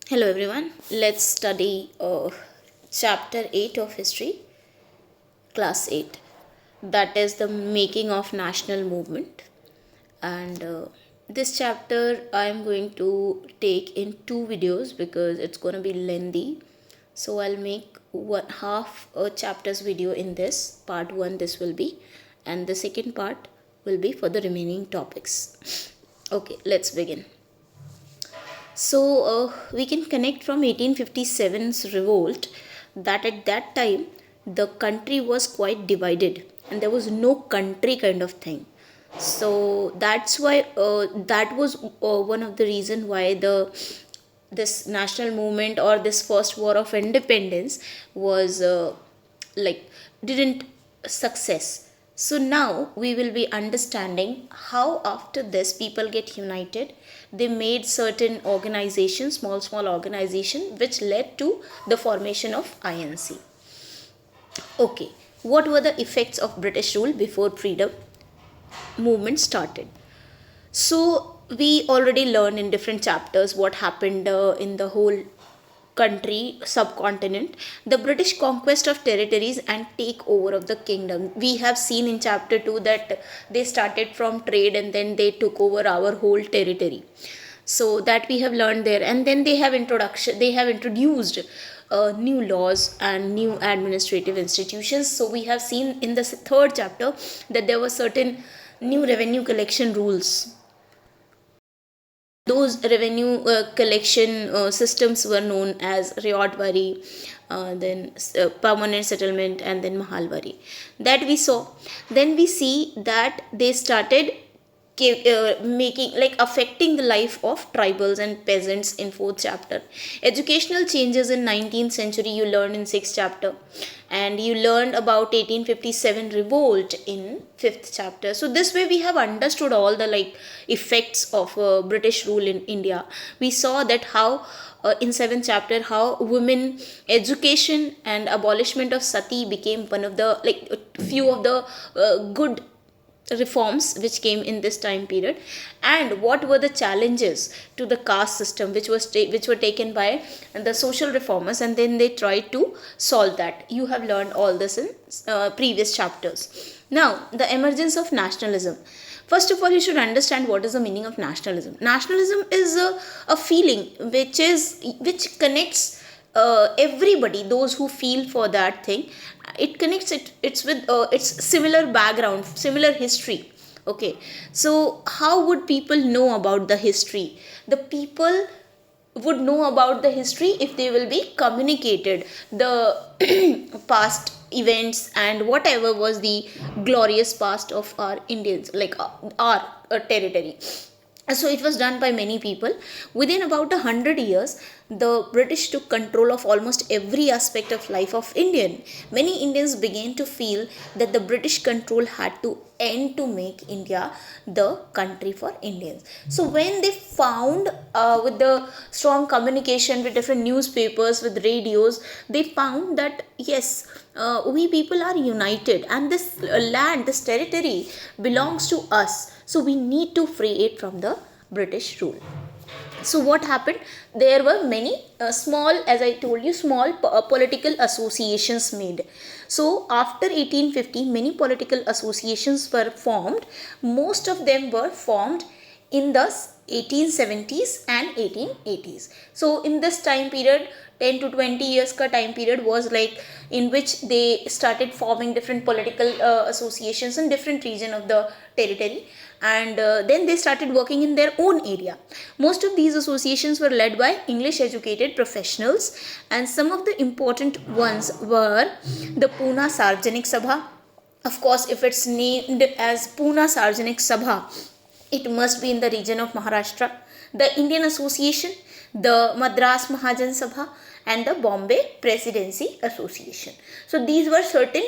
Hello everyone. Let's study chapter 8 of history, class 8. That is the making of national movement. And this chapter I am going to take in two videos because it's going to be lengthy. So I'll make one half a chapter's video in this. Part 1 this will be, and the second part will be for the remaining topics. Okay, let's begin. So we can connect from 1857's revolt that at that time the country was quite divided and there was no country kind of thing. So that's why that was one of the reason why the this national movement or this first war of independence was like didn't success. So now we will be understanding how after this people get united. They made certain organizations, small organization, which led to the formation of INC. Okay, what were the effects of British rule before freedom movement started? So we already learned in different chapters what happened in the whole country subcontinent, the British conquest of territories and takeover of the kingdom. We have seen in chapter 2 that they started from trade and then they took over our whole territory. So that we have learned there, and then they have introduced new laws and new administrative institutions. So we have seen in the third chapter that there were certain new revenue collection rules. Those revenue collection systems were known as Riyadwari, then permanent settlement, and then Mahalwari. That we saw. Then we see that they started making like affecting the life of tribals and peasants in fourth chapter. Educational changes in 19th century you learned in sixth chapter, and you learned about 1857 revolt in fifth chapter. So this way we have understood all the like effects of British rule in India. We saw that how in seventh chapter how women education and abolishment of sati became one of the like few of the good reforms which came in this time period, and what were the challenges to the caste system which were taken by the social reformers, and then they tried to solve that. You have learned all this in previous chapters. Now the emergence of nationalism. First of all, you should understand what is the meaning of nationalism. Nationalism is a feeling which connects everybody, those who feel for that thing. It connects it's with its similar background, similar history. Okay, so how would people know about the history? The people would know about the history if they will be communicated the past events and whatever was the glorious past of our Indians, like our territory. So it was done by many people. Within about 100 years, the British took control of almost every aspect of life of Indian. Many Indians began to feel that the British control had to end to make India the country for Indians. So when they found with the strong communication with different newspapers, with radios, they found that yes, we people are united and this land, this territory belongs to us, so we need to free it from the British rule. So what happened? There were many small, as I told you, small political associations made. So after 1850 many political associations were formed. Most of them were formed in the 1870s and 1880s. So in this time period, 10 to 20 years ka time period was like in which they started forming different political associations in different region of the territory, and then they started working in their own area. Most of these associations were led by English educated professionals, and some of the important ones were the Pune Sarojini Sabha. Of course, if it's named as Pune Sarojini Sabha, it must be in the region of Maharashtra. The Indian Association, the Madras Mahajan Sabha, and the Bombay Presidency Association. So these were certain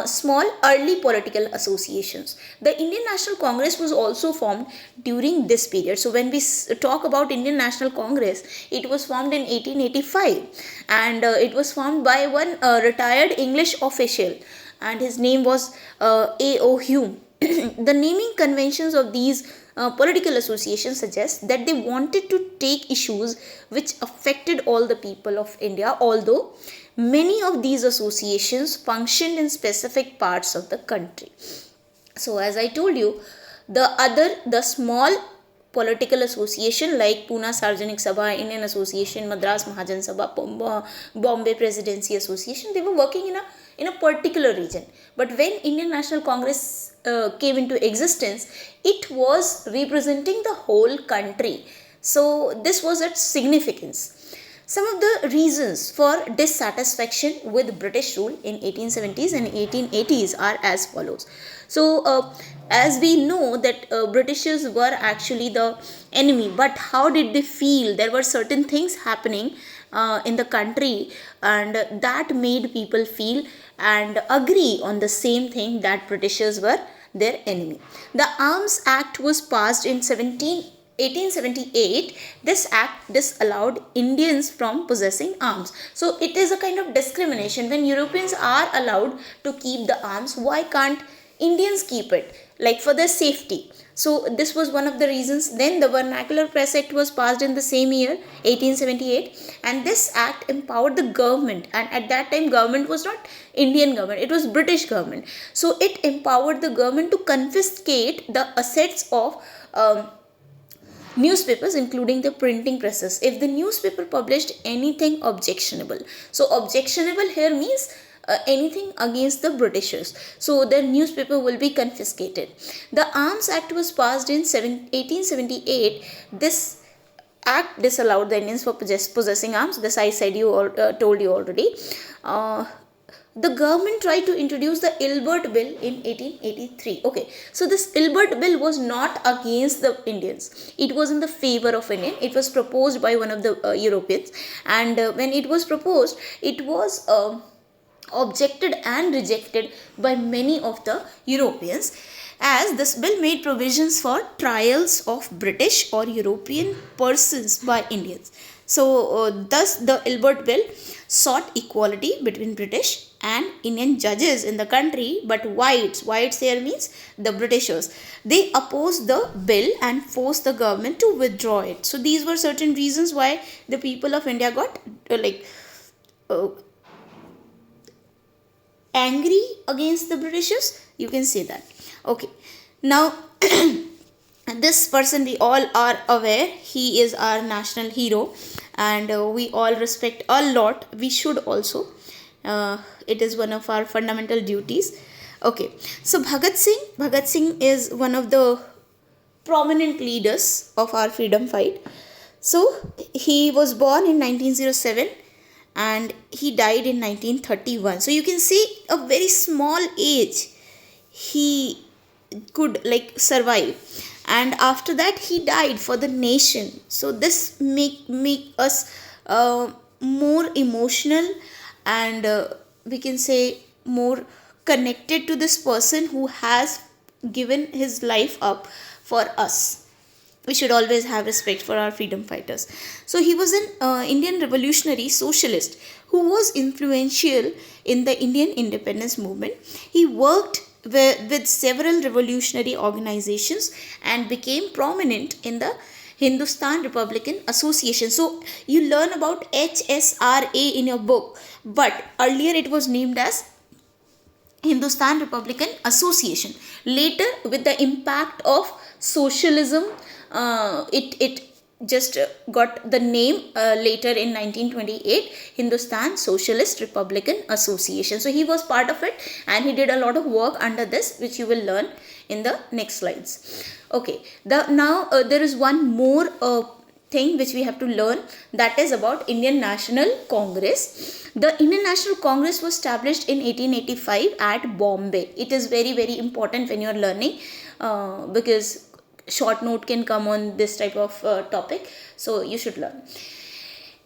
small early political associations. The Indian National Congress was also formed during this period. So when we talk about Indian National Congress, it was formed in 1885, and it was formed by one retired English official, and his name was A.O. Hume. the naming conventions of these political associations suggest that they wanted to take issues which affected all the people of India, although many of these associations functioned in specific parts of the country. So, as I told you, the small political association like Pune Sarojini Sabha, Indian Association, Madras Mahajan Sabha, Bombay Presidency Association, they were working in a particular region. But when Indian National Congress came into existence, it was representing the whole country. So this was its significance. Some of the reasons for dissatisfaction with British rule in 1870s and 1880s are as follows. So, as we know that Britishers were actually the enemy, but how did they feel? There were certain things happening in the country, and that made people feel and agree on the same thing, that Britishers were their enemy. The Arms Act was passed in 1878. This act disallowed Indians from possessing arms. So it is a kind of discrimination. When Europeans are allowed to keep the arms, why can't Indians keep it, like for their safety? So this was one of the reasons. Then the Vernacular Press Act was passed in the same year, 1878, and this act empowered the government, and at that time government was not Indian government, it was British government. So it empowered the government to confiscate the assets of newspapers, including the printing presses, if the newspaper published anything objectionable. So objectionable here means anything against the Britishers. So the newspaper will be confiscated. The Arms Act was passed in 1878. This act disallowed the Indians for possessing arms. This I said told you already. The government tried to introduce the Ilbert Bill in 1883. Okay, so this Ilbert Bill was not against the Indians. It was in the favor of Indian. It was proposed by one of the Europeans, and when it was proposed, it was objected and rejected by many of the Europeans, as this bill made provisions for trials of British or European persons by Indians. So thus the Ilbert Bill sought equality between British and Indian judges in the country, but whites here means the Britishers, they opposed the bill and forced the government to withdraw it. So these were certain reasons why the people of India got angry against the Britishers, you can say that. Okay, now this person we all are aware, he is our national hero, and we all respect a lot. We should also. It is one of our fundamental duties. Okay, so Bhagat Singh is one of the prominent leaders of our freedom fight. So he was born in 1907 and he died in 1931. So you can see a very small age he could survive, and after that he died for the nation. So this make us more emotional, and we can say more connected to this person who has given his life up for us. We should always have respect for our freedom fighters. So he was an Indian revolutionary socialist who was influential in the Indian independence movement. He worked with several revolutionary organizations and became prominent in the Hindustan Republican Association. So you learn about HSRA in your book, but earlier it was named as Hindustan Republican Association. Later, with the impact of socialism, it just got the name later in 1928, Hindustan Socialist Republican Association. So he was part of it and he did a lot of work under this, which you will learn in the next slides. Okay, now there is one more thing which we have to learn, that is about Indian National Congress. The Indian National Congress was established in 1885 at Bombay. It is very, very important when you are learning because short note can come on this type of topic, so you should learn.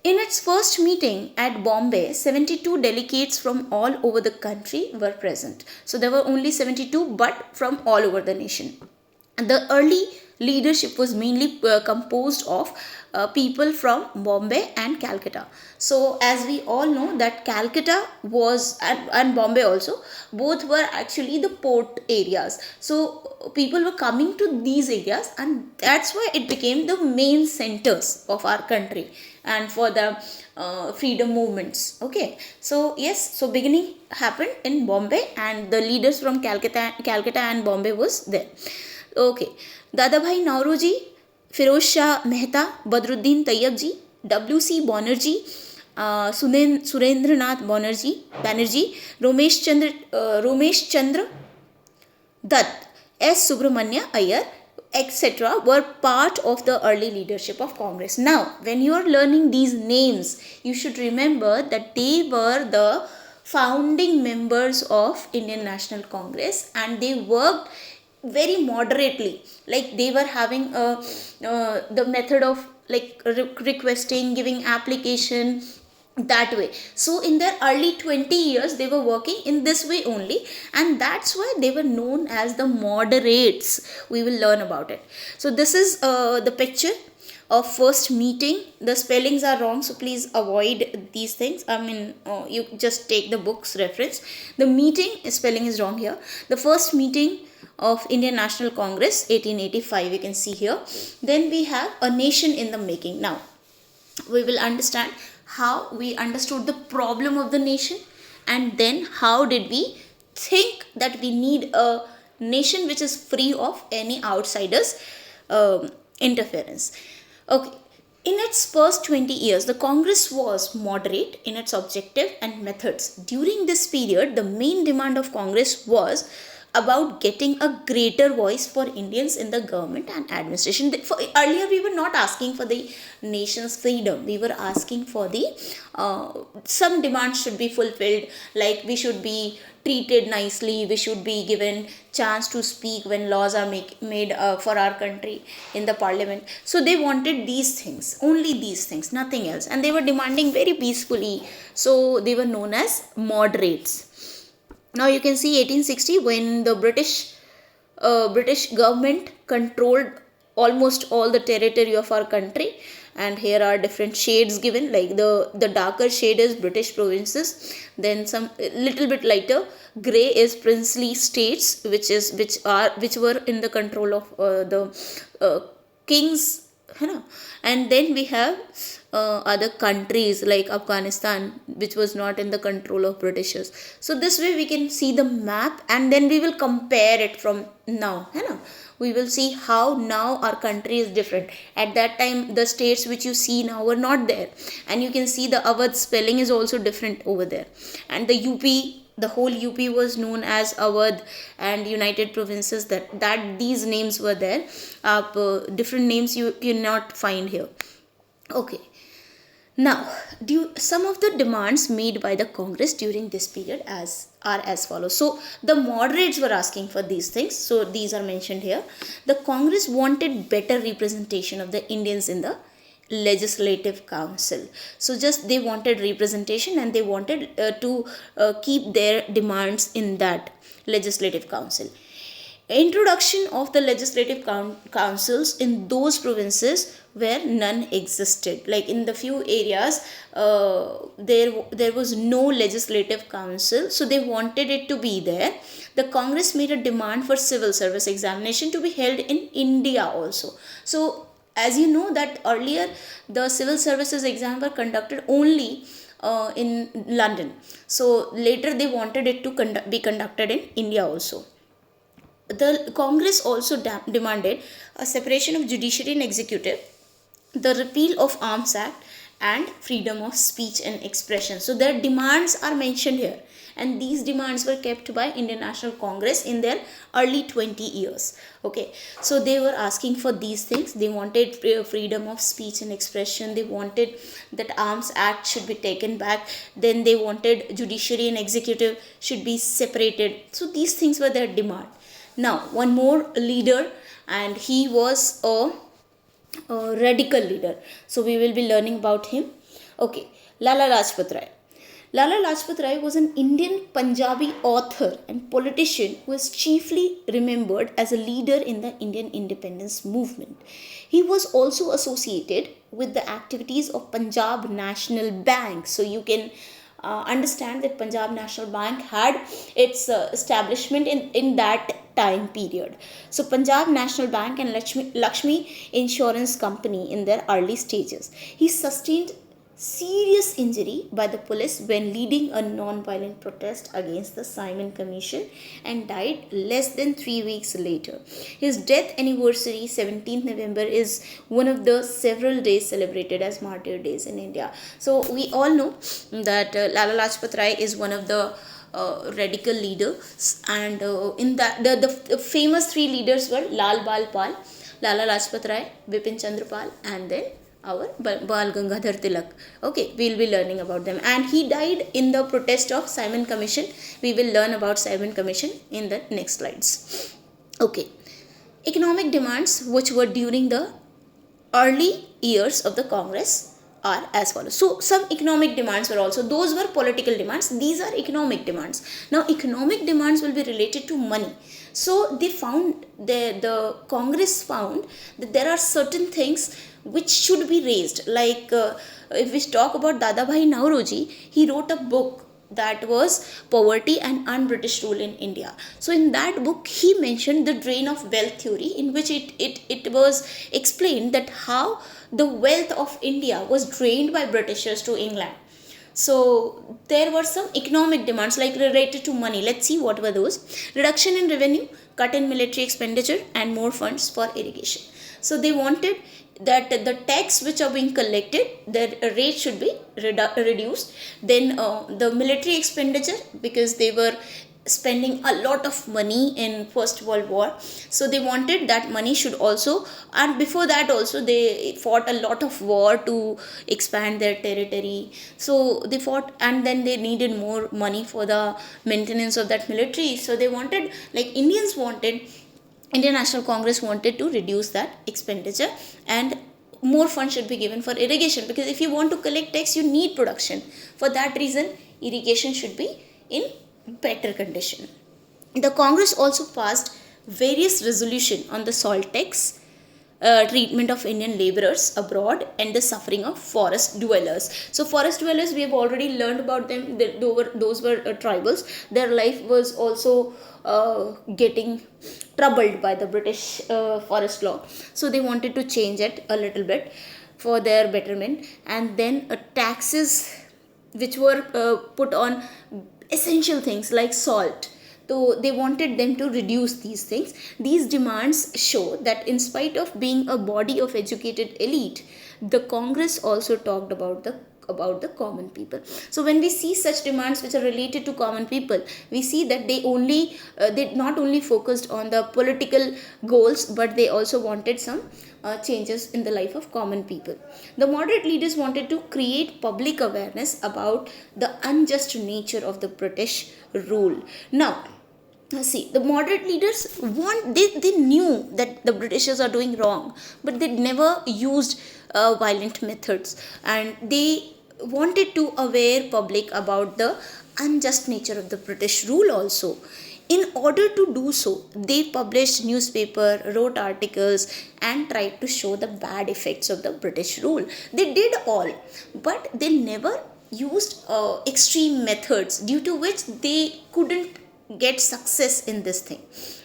In its first meeting at Bombay, 72 delegates from all over the country were present. So there were only 72, but from all over the nation. The early leadership was mainly composed of people from Bombay and Calcutta. So as we all know that Calcutta was and Bombay also, both were actually the port areas. So people were coming to these areas, and that's why it became the main centers of our country and for the freedom movements. Okay, so yes, so beginning happened in Bombay, and the leaders from Calcutta and Bombay was there. Okay, Dadabhai Nauroji, Firoz Shah Mehta, Badruddin Tayyab W.C. Banerjee, Surendranath Banerjee, Romesh Chandra Dutt, S. Subramanya Iyer, etc. were part of the early leadership of Congress. Now, when you are learning these names, you should remember that they were the founding members of Indian National Congress, and they worked very moderately. Like they were having the method of like requesting, giving application, that way. So in their early 20 years they were working in this way only, and that's why they were known as the moderates. We will learn about it. So this is the picture of first meeting. The spellings are wrong, so please avoid these things. I mean, you just take the book's reference. The meeting spelling is wrong here. The first meeting of Indian National Congress 1885, you can see here. Then we have a nation in the making. Now we will understand how we understood the problem of the nation, and then how did we think that we need a nation which is free of any outsiders interference. Okay, in its first 20 years the Congress was moderate in its objective and methods. During this period the main demand of Congress was about getting a greater voice for Indians in the government and administration. Earlier we were not asking for the nation's freedom, we were asking for the some demands should be fulfilled, like we should be treated nicely, we should be given chance to speak when laws are made for our country in the parliament. So they wanted these things, only these things, nothing else, and they were demanding very peacefully. So they were known as moderates. Now you can see 1860, when the British government controlled almost all the territory of our country, and here are different shades given, like the darker shade is British provinces, then some little bit lighter gray is princely states, which were in the control of the kings, and then we have other countries like Afghanistan, which was not in the control of Britishers. So this way we can see the map, and then we will compare it from now. We will see how now our country is different. At that time the states which you see now were not there, and you can see the Awadh spelling is also different over there, and the UP, the whole UP was known as Awadh and United Provinces. That these names were there. Different names you cannot find here. Okay. Now, some of the demands made by the Congress during this period are as follows. So, the moderates were asking for these things. So, these are mentioned here. The Congress wanted better representation of the Indians in the Legislative Council. So, just they wanted representation, and they wanted to keep their demands in that Legislative Council. Introduction of the legislative councils in those provinces where none existed. Like in the few areas there was no legislative council, so they wanted it to be there. The Congress made a demand for civil service examination to be held in India also. So as you know that earlier the civil services exam were conducted only in London. So later they wanted it to be conducted in India also. The Congress also demanded a separation of judiciary and executive, the repeal of Arms Act, and freedom of speech and expression. So their demands are mentioned here, and these demands were kept by Indian National Congress in their early 20 years. Okay, so they were asking for these things. They wanted freedom of speech and expression. They wanted that Arms Act should be taken back. Then they wanted judiciary and executive should be separated. So these things were their demand. Now, one more leader, and he was a radical leader. So we will be learning about him. Okay, Lala Lajpat Rai. Lala Lajpat Rai was an Indian Punjabi author and politician who is chiefly remembered as a leader in the Indian independence movement. He was also associated with the activities of Punjab National Bank. So you can understand that Punjab National Bank had its establishment in that time period. So Punjab National Bank and Lakshmi Insurance Company in their early stages. He sustained serious injury by the police when leading a non-violent protest against the Simon Commission and died less than 3 weeks later. His death anniversary, 17th November, is one of the several days celebrated as Martyr Days in India. So we all know that Lala Lajpat Rai is one of the radical leaders, and in that the famous three leaders were Lal Bal Pal, Lala Lajpat Rai, Bipin Chandra Pal, and then our Bal Gangadhar Tilak. Okay, we'll be learning about them. And he died in the protest of Simon Commission. We will learn about Simon Commission in the next slides. Okay, economic demands which were during the early years of the Congress are as follows. So some economic demands were also, those were political demands, these are economic demands. Now economic demands will be related to money. So they found, the Congress found that there are certain things which should be raised, like if we talk about Dadabhai Nauroji, he wrote a book that was Poverty and Un-British Rule in India. So in that book he mentioned the drain of wealth theory, in which it was explained that how the wealth of India was drained by Britishers to England. So there were some economic demands like related to money. Let's see what were those. Reduction in revenue, cut in military expenditure, and more funds for irrigation. So they wanted that the tax which are being collected, the rate should be reduced. Then the military expenditure, because they were spending a lot of money in First World War, so they wanted that money should also, and before that also they fought a lot of war to expand their territory. So they fought, and then they needed more money for the maintenance of that military. So they wanted, like Indian National Congress wanted to reduce that expenditure, and more funds should be given for irrigation, because if you want to collect tax you need production. For that reason irrigation should be in better condition. The Congress also passed various resolutions on the salt tax, treatment of Indian laborers abroad, and the suffering of forest dwellers. So forest dwellers, we have already learned about them. Those were tribals. Their life was also getting troubled by the British forest law. So they wanted to change it a little bit for their betterment. And then taxes which were put on essential things like salt. So they wanted them to reduce these things. These demands show that in spite of being a body of educated elite, the Congress also talked about the common people. So when we see such demands which are related to common people, we see that they not only focused on the political goals, but they also wanted some changes in the life of common people. The moderate leaders wanted to create public awareness about the unjust nature of the British rule. Now see, the moderate leaders they knew that the Britishers are doing wrong, but they never used violent methods, and they wanted to aware public about the unjust nature of the British rule also. In order to do so, they published newspaper, wrote articles, and tried to show the bad effects of the British rule. They did all, but they never used extreme methods, due to which they couldn't get success in this thing.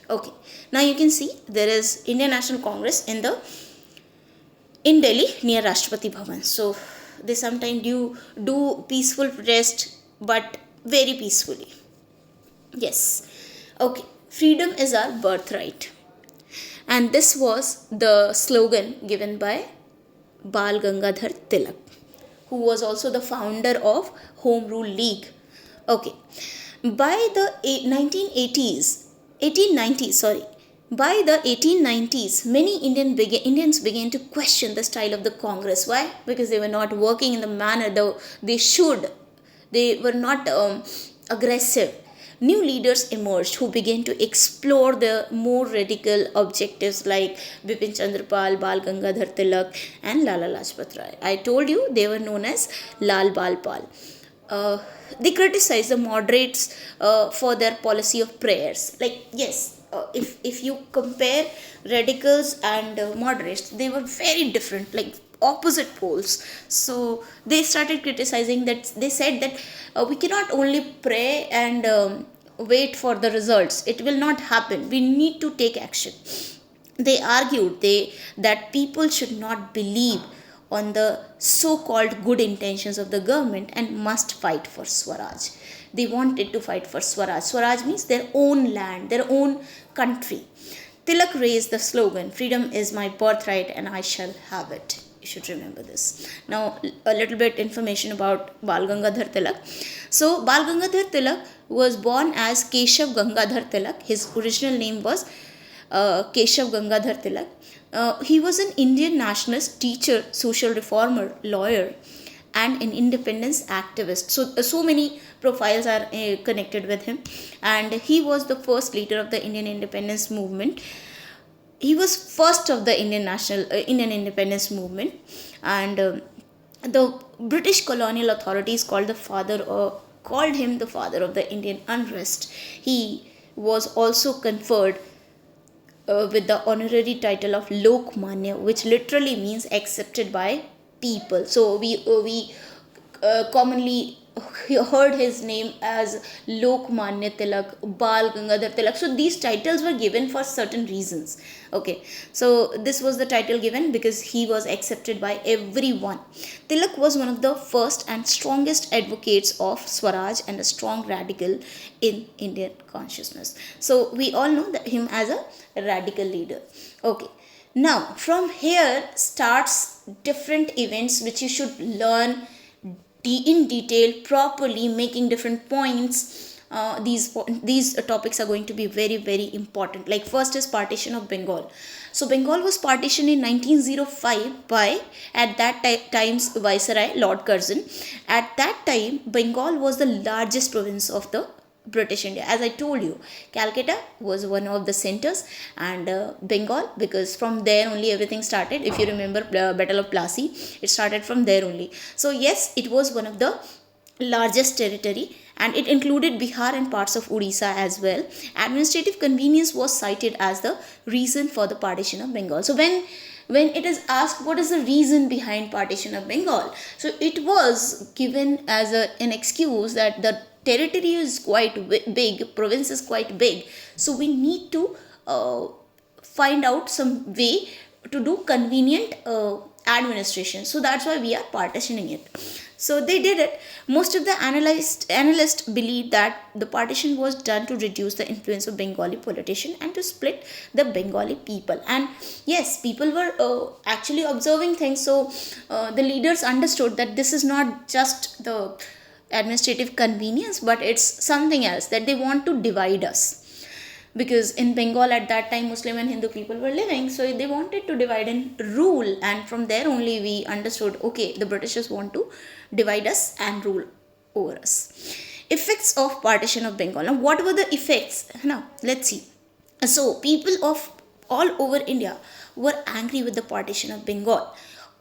Okay, now you can see there is Indian National Congress in Delhi near Rashtrapati Bhavan. So they sometimes do peaceful protest, but very peacefully. Yes. Okay, freedom is our birthright. And this was the slogan given by Bal Gangadhar Tilak, who was also the founder of Home Rule League. Okay, by the 1890s, many Indians began to question the style of the Congress. Why? Because they were not working in the manner they should. They were not aggressive. New leaders emerged who began to explore the more radical objectives like Bipin Chandra Pal, Bal Gangadhar Tilak, and Lala Lajpat Rai. I told you they were known as Lal Bal Pal. uh, they criticize the moderates for their policy of prayers. Like, yes, if you compare radicals and moderates, they were very different, like opposite poles. So they started criticizing that. They said that we cannot only pray and wait for the results. It will not happen. We need to take action. They argued that people should not believe on the so-called good intentions of the government and must fight for Swaraj. They wanted to fight for Swaraj. Swaraj means their own land, their own country. Tilak raised the slogan, "Freedom is my birthright and I shall have it." You should remember this. Now, a little bit information about Bal Gangadhar Tilak. So, Bal Gangadhar Tilak was born as Keshav Gangadhar Tilak. His original name was Keshav Gangadhar Tilak. He was an Indian nationalist, teacher, social reformer, lawyer, and an independence activist. So many profiles are connected with him, and he was the first leader of the Indian independence movement. He was first of the Indian independence movement, and the British colonial authorities called him the father of the Indian unrest. He was also conferred with the honorary title of Lokmanya, which literally means accepted by people. So we commonly heard his name as Lokmanya Tilak, Bal Gangadhar Tilak. So these titles were given for certain reasons. Okay, so this was the title given because he was accepted by everyone. Tilak was one of the first and strongest advocates of Swaraj and a strong radical in Indian consciousness. So we all know that him as a radical leader. Okay, now from here starts different events which you should learn in detail, properly, making different points. These topics are going to be very, very important. Like, first is partition of Bengal. So Bengal was partitioned in 1905 by, at that time's Viceroy Lord Curzon. At that time, Bengal was the largest province of the British India. As I told you, Calcutta was one of the centers, and Bengal, because from there only everything started. If you remember Battle of Plassey, it started from there only. So yes, it was one of the largest territory, and it included Bihar and parts of Odisha as well. Administrative convenience was cited as the reason for the partition of Bengal. So when it is asked what is the reason behind partition of Bengal, so it was given as an excuse that the territory is quite big, province is quite big, so we need to find out some way to do convenient administration. So that's why we are partitioning it. So they did it. Most of the analysts believe that the partition was done to reduce the influence of Bengali politician and to split the Bengali people. And yes, people were actually observing things. So the leaders understood that this is not just the administrative convenience, but it's something else, that they want to divide us. Because in Bengal at that time Muslim and Hindu people were living, so they wanted to divide and rule, and from there only we understood, okay, the Britishers want to divide us and rule over us. Effects of partition of Bengal. Now, what were the effects? Now, let's see. So, people of all over India were angry with the partition of Bengal.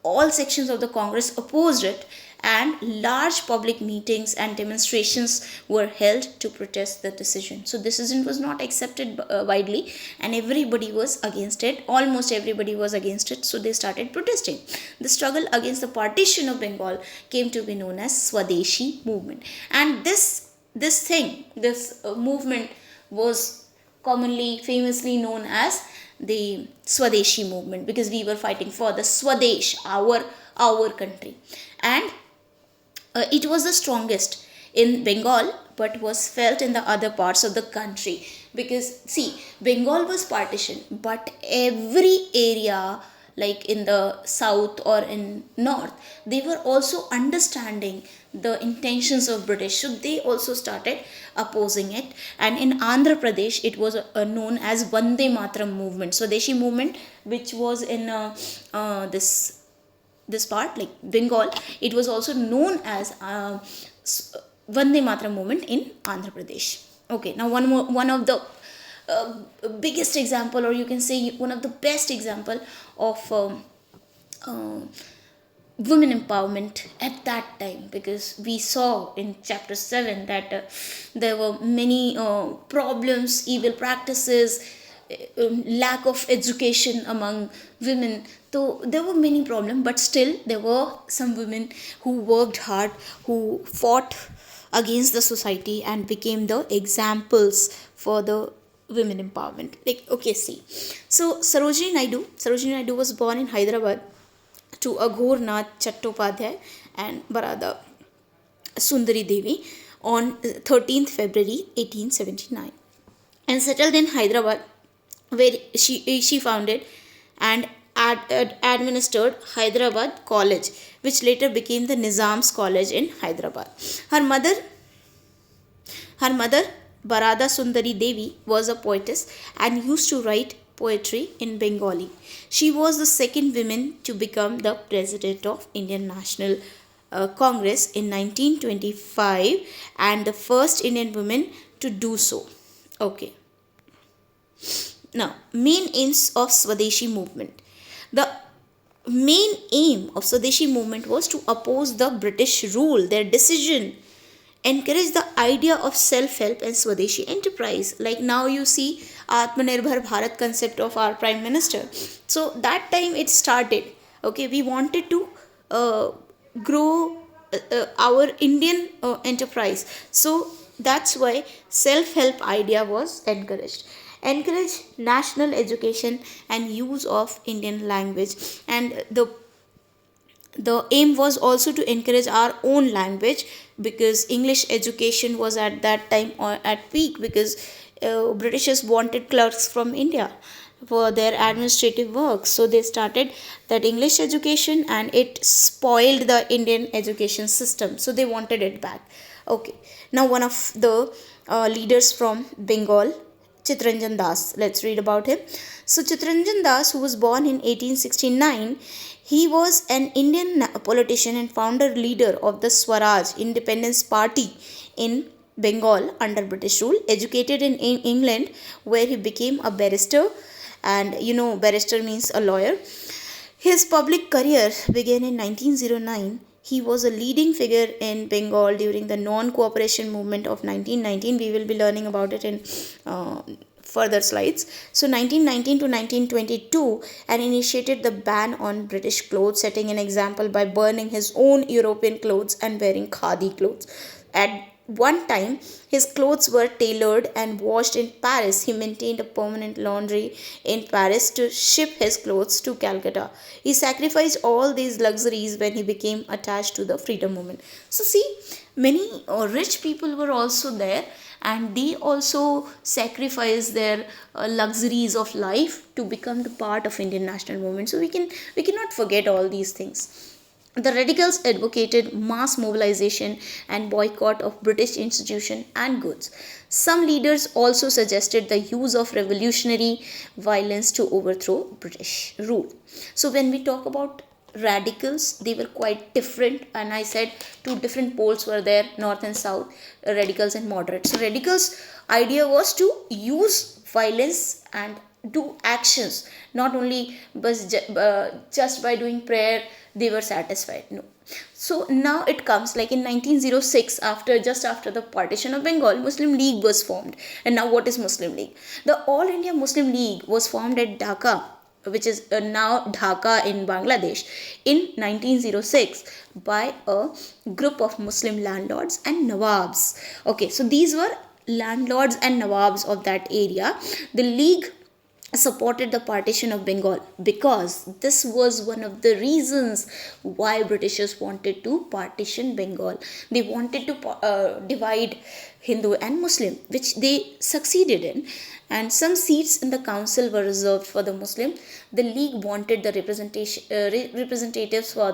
All sections of the Congress opposed it, and large public meetings and demonstrations were held to protest the decision. So, decision was not accepted widely, and everybody was against it. Almost everybody was against it, so they started protesting. The struggle against the partition of Bengal came to be known as Swadeshi movement, and this movement was commonly, famously known as the Swadeshi movement, because we were fighting for the Swadesh, our country, and it was the strongest in Bengal, but was felt in the other parts of the country. Because see, Bengal was partitioned, but every area, like in the south or in north, they were also understanding the intentions of British, so they also started opposing it. And in Andhra Pradesh, it was known as Vande Mataram movement, Swadeshi movement, which was in this part, like Bengal, it was also known as Vande Mataram movement in Andhra Pradesh. Okay, now one of the biggest example, or you can say one of the best example of women empowerment at that time, because we saw in chapter 7 that there were many problems, evil practices, lack of education among women. So there were many problems, but still there were some women who worked hard, who fought against the society and became the examples for the women empowerment. Like, okay, see, so Sarojini Naidu was born in Hyderabad to Aghornath Chattopadhyay and Barada Sundari Devi on 13th February 1879, and settled in Hyderabad, where she founded and administered Hyderabad College, which later became the Nizam's College in Hyderabad. Her mother, her mother, Barada Sundari Devi, was a poetess and used to write poetry in Bengali. She was the second woman to become the president of Indian National Congress in 1925 and the first Indian woman to do so. Okay. Now, main aims of Swadeshi movement. The main aim of Swadeshi movement was to oppose the British rule. Their decision encourage the idea of self-help and Swadeshi enterprise. Like now you see Atmanirbhar Bharat concept of our Prime Minister. So that time it started. Okay, we wanted to grow our Indian enterprise. So that's why self-help idea was encouraged. Encourage national education and use of Indian language, and the aim was also to encourage our own language, because English education was at that time at peak, because Britishers wanted clerks from India for their administrative work. So they started that English education and it spoiled the Indian education system. So they wanted it back. Okay. Now one of the leaders from Bengal, Chittaranjan Das. Let's read about him. So Chittaranjan Das, who was born in 1869, he was an Indian politician and founder leader of the Swaraj Independence Party in Bengal under British rule. Educated in England, where he became a barrister, and you know, barrister means a lawyer. His public career began in 1909. He was a leading figure in Bengal during the non-cooperation movement of 1919. We will be learning about it in further slides. So 1919 to 1922, and initiated the ban on British clothes, setting an example by burning his own European clothes and wearing khadi clothes. At one time, his clothes were tailored and washed in Paris. He maintained a permanent laundry in Paris to ship his clothes to Calcutta. He sacrificed all these luxuries when he became attached to the freedom movement. So, see, many rich people were also there, and they also sacrificed their luxuries of life to become the part of Indian national movement. So, we cannot forget all these things. The radicals advocated mass mobilization and boycott of British institutions and goods. Some leaders also suggested the use of revolutionary violence to overthrow British rule. So when we talk about radicals, they were quite different, and I said two different poles were there, north and south, radicals and moderates. So radicals idea was to use violence and do actions, not only just by doing prayer they were satisfied. No. So now it comes like in 1906, just after the partition of Bengal, Muslim League was formed. And now what is Muslim League? The All India Muslim League was formed at Dhaka, which is now Dhaka in Bangladesh, in 1906 by a group of Muslim landlords and Nawabs. Okay, so these were landlords and Nawabs of that area. The league supported the partition of Bengal because this was one of the reasons why Britishers wanted to partition Bengal. They wanted to divide Hindu and Muslim, which they succeeded in, and some seats in the council were reserved for the Muslim. The league wanted the representatives for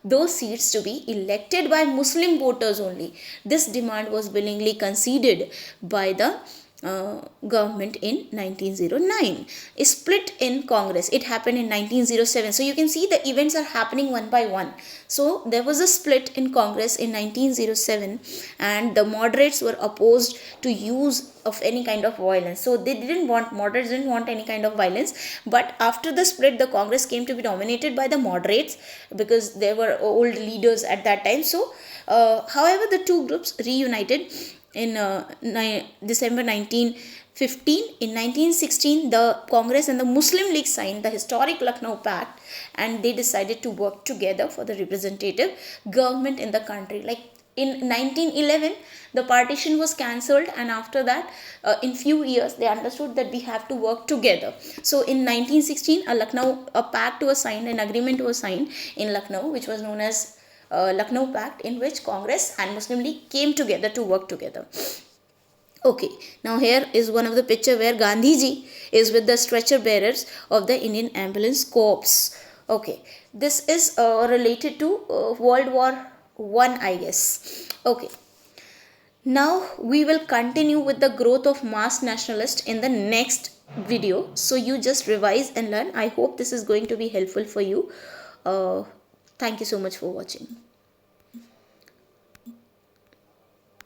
those seats to be elected by Muslim voters only. This demand was willingly conceded by the government in 1909. A split in Congress, it happened in 1907. So you can see the events are happening one by one. So there was a split in Congress in 1907, and the moderates were opposed to use of any kind of violence. So they didn't want, moderates didn't want any kind of violence. But after the split, the Congress came to be dominated by the moderates because they were old leaders at that time. So however, the two groups reunited in December 1915. In 1916, the Congress and the Muslim League signed the historic Lucknow Pact, and they decided to work together for the representative government in the country. Like in 1911, the partition was cancelled, and after that, in few years, they understood that we have to work together. So in 1916, a pact was signed, an agreement was signed in Lucknow, which was known as Lucknow Pact, in which Congress and Muslim League came together to work together. Okay, now here is one of the picture where Gandhiji is with the stretcher bearers of the Indian Ambulance Corps. Okay, this is related to World War I, I guess. Okay, now we will continue with the growth of mass nationalist in the next video. So you just revise and learn. I hope this is going to be helpful for you. Thank you so much for watching.